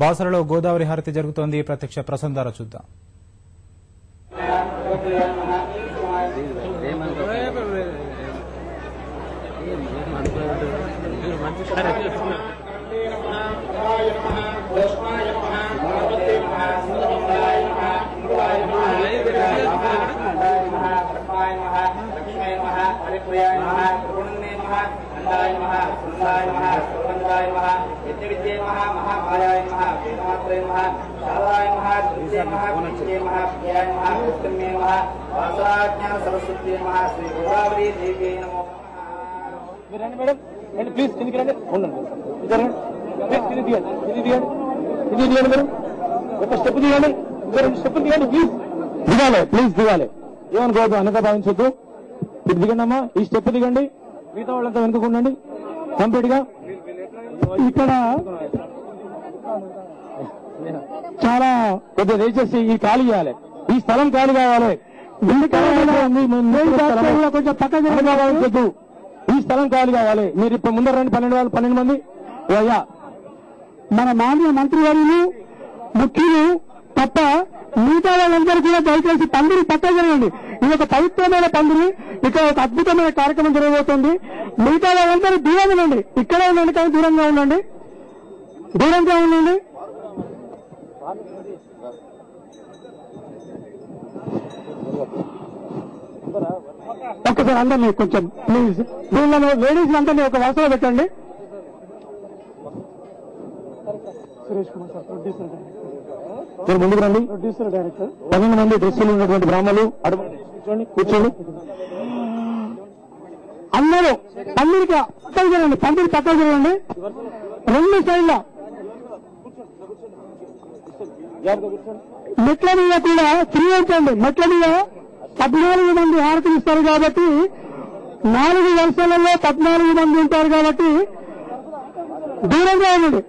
బాసరలో గోదావరి హారతి జరుగుతోంది. ప్రత్యక్ష ప్రసారం ద్వారా చూద్దాం. ప్లీజ్ కిందికి రండి. ఒక స్టెప్ దిగండి, రెండు స్టెప్పులు దిగండి. ప్లీజ్ దిగాలి. ఏమనుకోవద్దు, అనగా భావించొద్దు. ఇప్పుడు దిగండి అమ్మా, ఈ స్టెప్ దిగండి. మిగతా వాళ్ళంతా వెనుకుండండి కంప్లీట్ గా. ఇక్కడ చాలా కొద్దిగా దయచేసి ఈ ఖాళీ చేయాలి, ఈ స్థలం ఖాళీ కావాలి. కొంచెం పక్కన భావించొద్దు, ఈ స్థలం ఖాళీ కావాలి. మీరు ఇప్పుడు ముందర రండి. 12 మంది. అయ్యా, మన మాన్య మంత్రివర్యులు ముఖ్యులు తప్ప మిగతా వాళ్ళందరూ కూడా దయచేసి పందిరి పక్క జరగండి. ఇది ఒక పవిత్రమైన పందిరి, ఇక్కడ ఒక అద్భుతమైన కార్యక్రమం జరగబోతోంది. మిగతా వాళ్ళందరూ దూరంగా ఉండండి, ఇక్కడే ఉండండి, కానీ దూరంగా ఉండండి, దూరంగా ఉండండి. ఒక్కసారి అందరినీ కొంచెం ప్లీజ్, వీళ్ళను లేడీస్ అందరినీ ఒక వరుసలో పెట్టండి. Suresh Kumar sir, producer director. ముందుకు రండి. Producer director. 12 మంది డ్రెస్సులు ఉన్నటువంటి బ్రాహ్మణులు కూర్చోండి. అందరూ పందిరికి పక్కన జరగండి, పందిరి పక్కన జరగండి, 2 సైడ్ల. మెట్ల మీద కూడా ఫ్రీ ఉంచండి. మెట్ల మీద 14 మంది హారతులు ఇస్తారు కాబట్టి 4 వరుసలలో 14 మంది ఉంటారు కాబట్టి దూరంగా ఉండండి,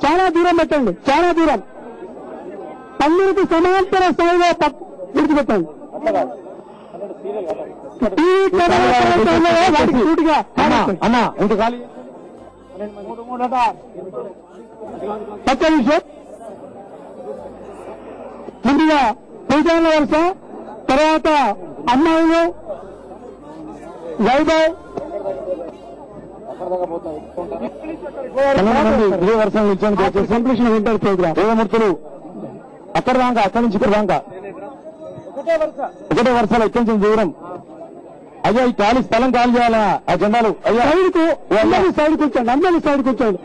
చాలా దూరం పెట్టండి, చాలా దూరం. పందిరికి సమాంతర స్థాయిలో విడిచిపెట్టండి. అన్నా ఇంత ఖాళీ ఒక్క నిమిషం. ముందుగా పూజాల వరుస, తర్వాత అమ్మాయిలు వైభవ్, 12 మంది ఇదే వరుసలు ఇచ్చాను. కంప్లీషన్ వింటర్ ప్రోగ్రామ్ వేదమూర్తులు అక్కడ దాకా, అక్కడి నుంచి ఇక్కడ దాకా ఒకటే వరుసలో ఇక్కడి నుంచి దూరం. అయ్యా, ఈ ఖాళీ స్థలం ఖాళీ చేయాలా? ఆ జెండాలు అయ్యా అందరినీ సైడ్ కూర్చోండి, అందరినీ సైడ్ కూర్చోండి,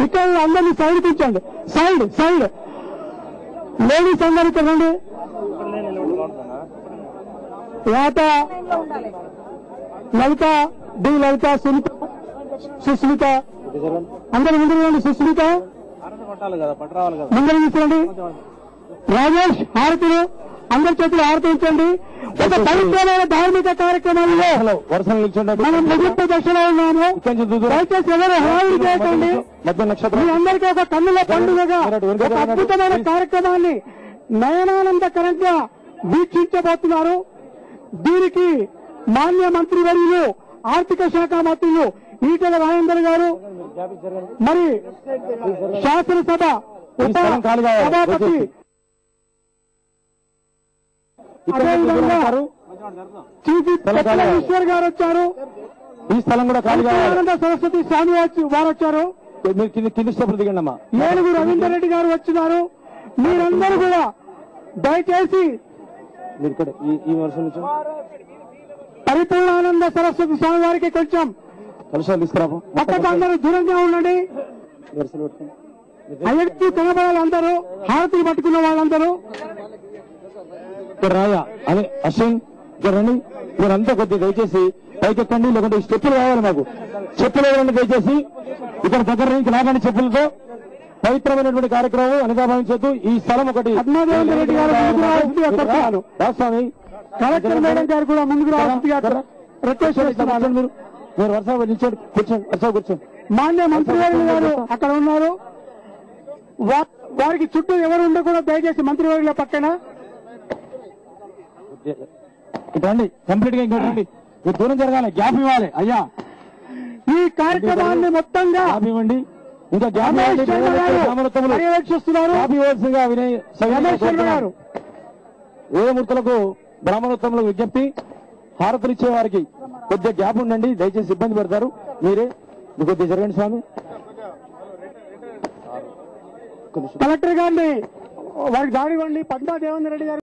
ఇక్కడ అందరినీ సైడ్ కూర్చోండి, సైడ్ సైడ్. లేడీస్ అందరూ ఇక్కడ రండి. లత, లలిత, డి లలిత, సుస్మిత అందరూ ముందు రండి. సుస్మిత ముందర తీసుకురండి. రాజేష్, హారతులు అందరి చేతులు హారతి ఉంచండి. ఒక పవిత్రమైన ధార్మిక కార్యక్రమాల్లో మనం ముగింపు దశలో ఉన్నాము. దయచేసి ఎవరు హారతి చేయకండి. మీ అందరికీ ఒక కన్నుల పండుగగా ఒక అద్భుతమైన కార్యక్రమాన్ని నయనానందకరంగా వీక్షించబోతున్నారు. దీనికి మాన్య మంత్రివర్యులు, ఆర్థిక శాఖ మంత్రులు ఈటెల రాజేందర్ గారు, మరి శాసనసభ ఉప సభాపతి, అదేవిధంగా చీఫ్ ఈశ్వర్ గారు వచ్చారు. ఈ స్థలం కూడా ఆనంద సరస్వతి స్వామి వారు వచ్చారు. కింది స్టెప్పులు దిగండి అమ్మా. ఏనుగు రవీందర్ రెడ్డి గారు వచ్చినారు. మీరందరూ కూడా దయచేసి ఈ వర్షం నుంచి పరిపూర్ణానంద సరస్వతి స్వామి వారికి కొంచెం కలుషాలు తీసుకురాము. పక్కకు అందరూ దూరంగా ఉండండి. అయ్యకి కనబడాలి అందరూ, హారతులు పట్టుకున్న వాళ్ళందరూ. రాయా అని అశ్విన్ రండి. మీరంతా కొద్దిగా దయచేసి పైకెక్కండి, లేకుంటే స్టెప్పులు కావాలి మాకు. చెప్పులు ఎవరండి దయచేసి ఇక్కడ దగ్గర నుంచి లాగండి చెప్పులతో. పవిత్రమైనటువంటి కార్యక్రమం అనగా భావించొద్దు. ఈ స్థలం ఒకటి పద్మాదేవేంద్ర రెడ్డి గారు, రాస్వామి కలెక్టర్ మేడం గారు కూడా ముందుకు రావాల్సిందిగా రిక్వెస్ట్ చేస్తున్నారు. మీరు వరుస నిల్చోండి, కూర్చోండి, వరుస కూర్చోండి. మాన్య మంత్రివర్యులు గారు అక్కడ ఉన్నారు. వారికి చుట్టూ ఎవరు ఉండకూడదు దయచేసి మంత్రివర్యుల పక్కన రండి. కంప్లీట్ గా ఇంకోటి మీరు దూరం జరగాలి, గ్యాప్ ఇవ్వాలి. అయ్యా, ఈ కార్యక్రమాన్ని మొత్తంగా గ్యాప్ ఇవ్వండి. ఇంకా పర్యవేక్షిస్తున్నారు వేదమూర్తులకు బ్రాహ్మణోత్తములకు విజ్ఞప్తి, హారతులు ఇచ్చే వారికి కొద్దిగా గ్యాప్ ఉండండి, దయచేసి ఇబ్బంది పెడతారు. మీరే కొద్దిగా జరగండి స్వామి. కలెక్టర్ గారిని వారికి దాడివ్వండి. పద్మా దేవేందర్ రెడ్డి గారు